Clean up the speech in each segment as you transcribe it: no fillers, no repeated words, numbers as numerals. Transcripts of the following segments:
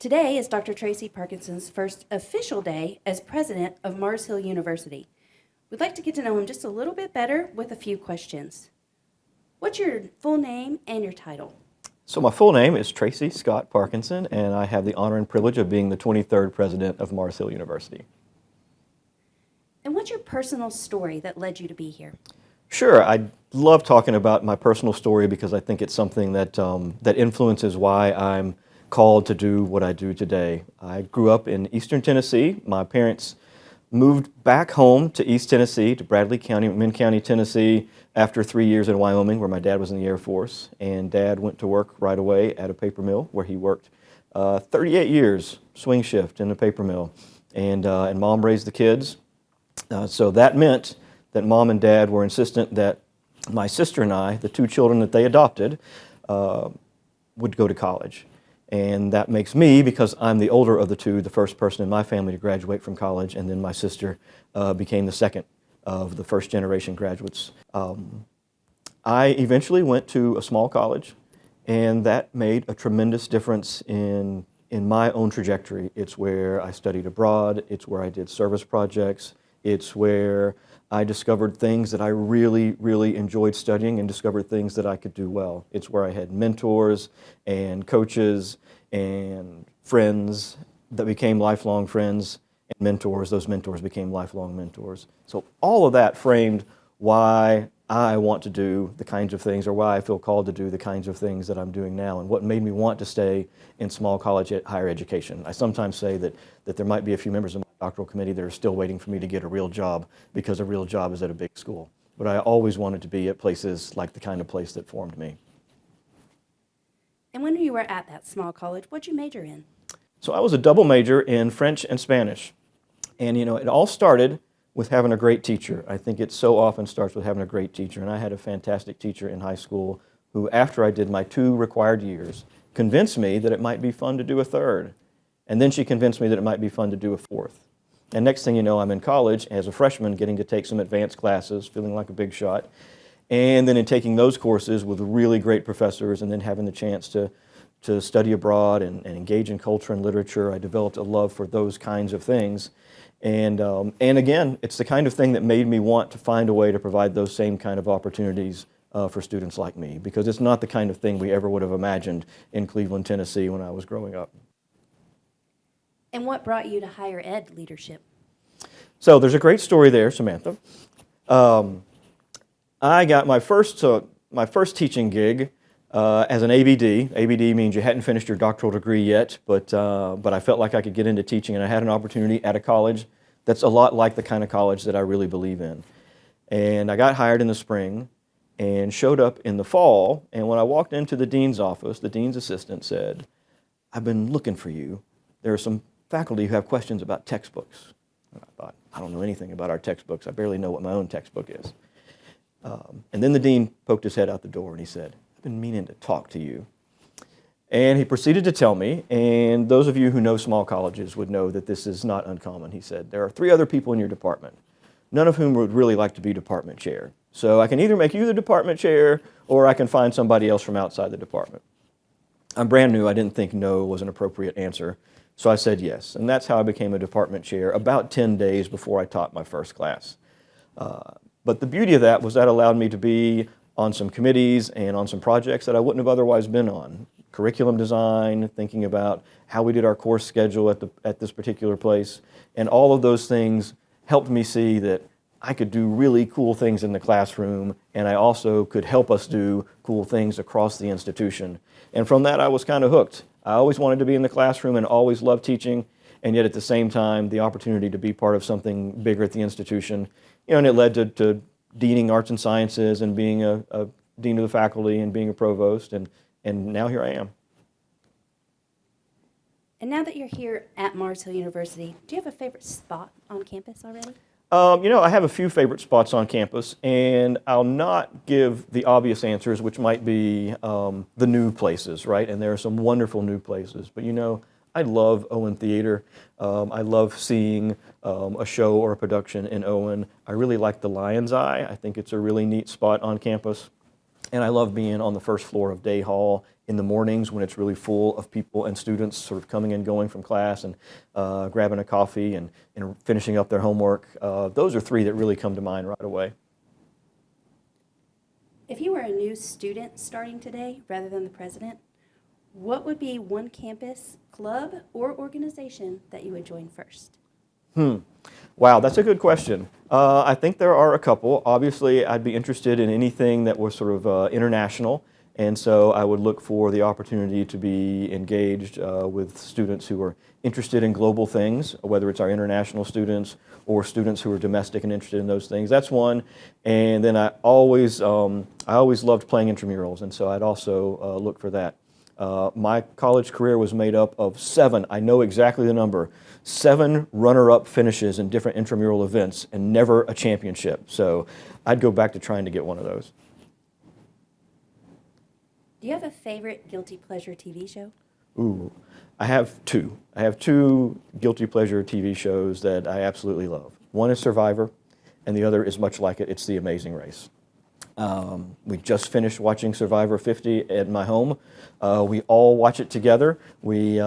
Today is Dr. Tracy Parkinson's first official day as president of Mars Hill University. We'd like to get to know him just a little bit better with a few questions. What's your full name and your title? So my full name is Tracy Scott Parkinson, and I have the honor and privilege of being the 23rd president of Mars Hill University. And what's your personal story that led you to be here? Sure, I love talking about my personal story because I think it's something that, that influences why I'm called to do what I do today. I grew up in Eastern Tennessee. My parents moved back home to East Tennessee, to Bradley County, Min County, Tennessee, after 3 years in Wyoming, where my dad was in the Air Force. And Dad went to work right away at a paper mill, where he worked 38 years, swing shift in a paper mill. And Mom raised the kids. So that meant that Mom and Dad were insistent that my sister and I, the two children that they adopted, would go to college. And that makes me, because I'm the older of the two, the first person in my family to graduate from college, and then my sister became the second of the first generation graduates. I eventually went to a small college, and that made a tremendous difference in my own trajectory. It's where I studied abroad, it's where I did service projects, it's where I discovered things that I really, really enjoyed studying and discovered things that I could do well. It's where I had mentors and coaches and friends that became lifelong friends and mentors. Those mentors became lifelong mentors. So all of that framed why I want to do the kinds of things, or why I feel called to do the kinds of things that I'm doing now, and what made me want to stay in small college higher education. I sometimes say that there might be a few members of my doctoral committee that are still waiting for me to get a real job, because a real job is at a big school. But I always wanted to be at places like the kind of place that formed me. And when you were at that small college, what'd you major in? So I was a double major in French and Spanish. And it all started with having a great teacher. I think it so often starts with having a great teacher. And I had a fantastic teacher in high school who, after I did my 2 required years, convinced me that it might be fun to do a third. And then she convinced me that it might be fun to do a fourth. And next thing you know, I'm in college as a freshman, getting to take some advanced classes, feeling like a big shot. And then in taking those courses with really great professors, and then having the chance to study abroad and engage in culture and literature, I developed a love for those kinds of things. And again, it's the kind of thing that made me want to find a way to provide those same kind of opportunities for students like me, because it's not the kind of thing we ever would have imagined in Cleveland, Tennessee when I was growing up. And what brought you to higher ed leadership? So there's a great story there, Samantha. I got my first teaching gig as an ABD. ABD means you hadn't finished your doctoral degree yet, but I felt like I could get into teaching, and I had an opportunity at a college that's a lot like the kind of college that I really believe in. And I got hired in the spring and showed up in the fall, and when I walked into the dean's office, the dean's assistant said, "I've been looking for you. There are some faculty who have questions about textbooks." And I thought, I don't know anything about our textbooks. I barely know what my own textbook is. And then the dean poked his head out the door and he said, "I've been meaning to talk to you." And he proceeded to tell me, and those of you who know small colleges would know that this is not uncommon. He said, "There are 3 other people in your department, none of whom would really like to be department chair. So I can either make you the department chair, or I can find somebody else from outside the department." I'm brand new. I didn't think no was an appropriate answer. So I said yes, and that's how I became a department chair about 10 days before I taught my first class. But the beauty of that was that allowed me to be on some committees and on some projects that I wouldn't have otherwise been on. Curriculum design, thinking about how we did our course schedule at this particular place, and all of those things helped me see that I could do really cool things in the classroom, and I also could help us do cool things across the institution. And from that, I was kind of hooked. I always wanted to be in the classroom and always loved teaching, and yet at the same time, the opportunity to be part of something bigger at the institution, and it led to deaning arts and sciences and being a dean of the faculty and being a provost, and now here I am. And now that you're here at Mars Hill University, do you have a favorite spot on campus already? I have a few favorite spots on campus, and I'll not give the obvious answers, which might be the new places, right? And there are some wonderful new places. But I love Owen Theater. I love seeing a show or a production in Owen. I really like the Lion's Eye. I think it's a really neat spot on campus. And I love being on the first floor of Day Hall in the mornings when it's really full of people and students sort of coming and going from class and grabbing a coffee and finishing up their homework. Those are three that really come to mind right away. If you were a new student starting today rather than the president, what would be one campus, club, or organization that you would join first? Wow, that's a good question. I think there are a couple. Obviously, I'd be interested in anything that was sort of international, and so I would look for the opportunity to be engaged with students who are interested in global things, whether it's our international students or students who are domestic and interested in those things. That's one. And then I always loved playing intramurals, and so I'd also look for that. My college career was made up of 7, I know exactly the number, 7 runner-up finishes in different intramural events and never a championship. So I'd go back to trying to get one of those. Do you have a favorite guilty pleasure TV show? Ooh, I have 2. I have 2 guilty pleasure TV shows that I absolutely love. One is Survivor, and the other is much like it. It's The Amazing Race. We just finished watching Survivor 50 at my home. We all watch it together. We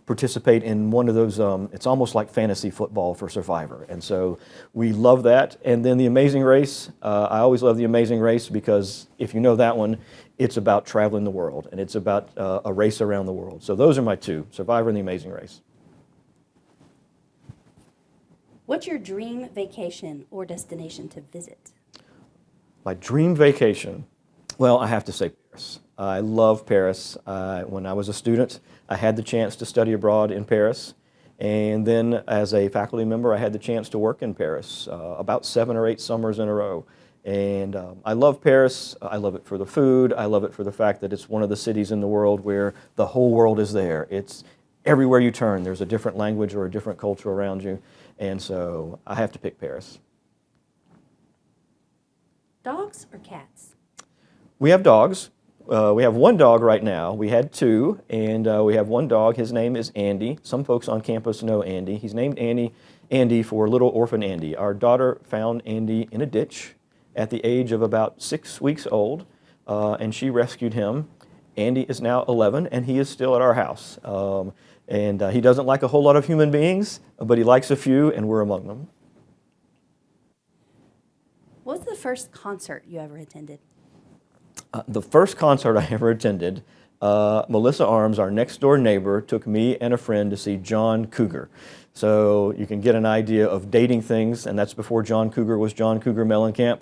participate in one of those, it's almost like fantasy football for Survivor. And so we love that. And then The Amazing Race, I always love The Amazing Race because if you know that one, it's about traveling the world and it's about a race around the world. So those are my 2, Survivor and The Amazing Race. What's your dream vacation or destination to visit? My dream vacation, well, I have to say Paris. I love Paris. When I was a student, I had the chance to study abroad in Paris. And then as a faculty member, I had the chance to work in Paris about 7 or 8 summers in a row. And I love Paris. I love it for the food. I love it for the fact that it's one of the cities in the world where the whole world is there. It's everywhere you turn, there's a different language or a different culture around you. And so I have to pick Paris. Dogs or cats? We have dogs. We have 1 dog right now. We had 2, and we have 1 dog. His name is Andy. Some folks on campus know Andy. He's named Andy for little orphan Andy. Our daughter found Andy in a ditch at the age of about 6 weeks old, and she rescued him. Andy is now 11, and he is still at our house. And he doesn't like a whole lot of human beings, but he likes a few, and we're among them. What was the first concert you ever attended? The first concert I ever attended, Melissa Arms, our next door neighbor, took me and a friend to see John Cougar. So you can get an idea of dating things, and that's before John Cougar was John Cougar Mellencamp.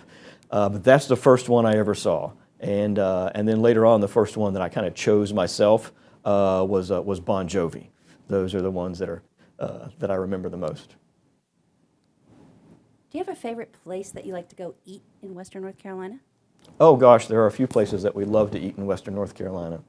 But that's the first one I ever saw. And then later on, the first one that I kind of chose myself was Bon Jovi. Those are the ones that I remember the most. Do you have a favorite place that you like to go eat in Western North Carolina? Oh gosh, there are a few places that we love to eat in Western North Carolina.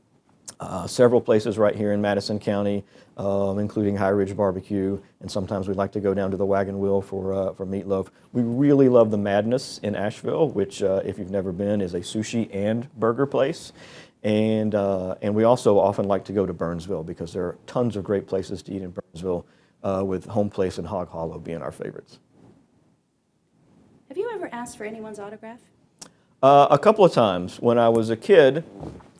Several places right here in Madison County, including High Ridge Barbecue, and sometimes we like to go down to the Wagon Wheel for meatloaf. We really love the Madness in Asheville, which, if you've never been, is a sushi and burger place. And we also often like to go to Burnsville because there are tons of great places to eat in Burnsville, with Home Place and Hog Hollow being our favorites. Have you ever asked for anyone's autograph? A couple of times. When I was a kid,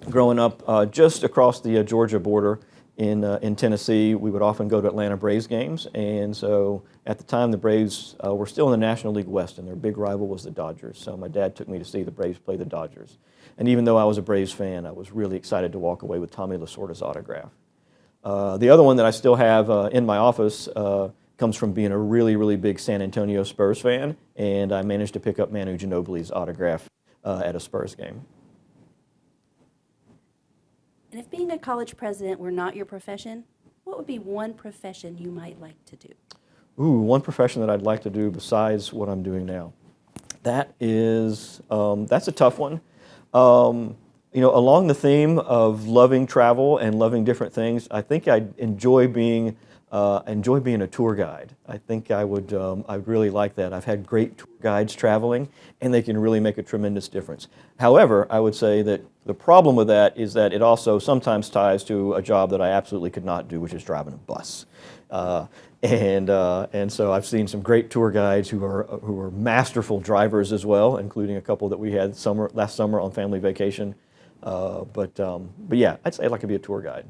growing up just across the Georgia border in Tennessee, we would often go to Atlanta Braves games. And so at the time, the Braves were still in the National League West, and their big rival was the Dodgers. So my dad took me to see the Braves play the Dodgers. And even though I was a Braves fan, I was really excited to walk away with Tommy Lasorda's autograph. The other one that I still have in my office comes from being a really, really big San Antonio Spurs fan, and I managed to pick up Manu Ginobili's autograph at a Spurs game. And if being a college president were not your profession, what would be one profession you might like to do? Ooh, one profession that I'd like to do besides what I'm doing now. That's a tough one. Along the theme of loving travel and loving different things, I think I'd enjoy being enjoy being a tour guide. I think I'd really like that. I've had great tour guides traveling, and they can really make a tremendous difference. However, I would say that the problem with that is that it also sometimes ties to a job that I absolutely could not do, which is driving a bus. And so I've seen some great tour guides who are masterful drivers as well, including a couple that we had last summer on family vacation. But yeah, I'd say I'd like to be a tour guide.